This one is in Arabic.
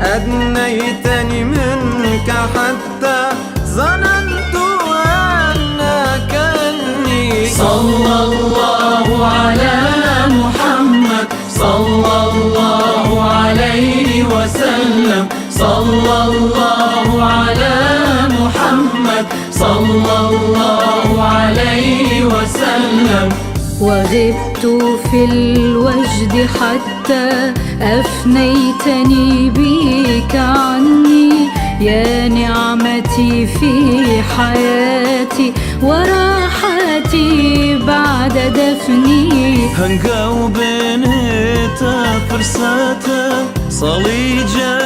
أدنيتني منك حتى ظننت أنك أني. صلى الله على محمد صلى الله عليه وسلم. صلى الله على محمد صلى الله عليه وسلم. وغبت في الوجد حتى أفنيتني بك عني، يا نعمتي في حياتي وراحتي بعد دفني. هنقاوبين هتا فرساتا صليجا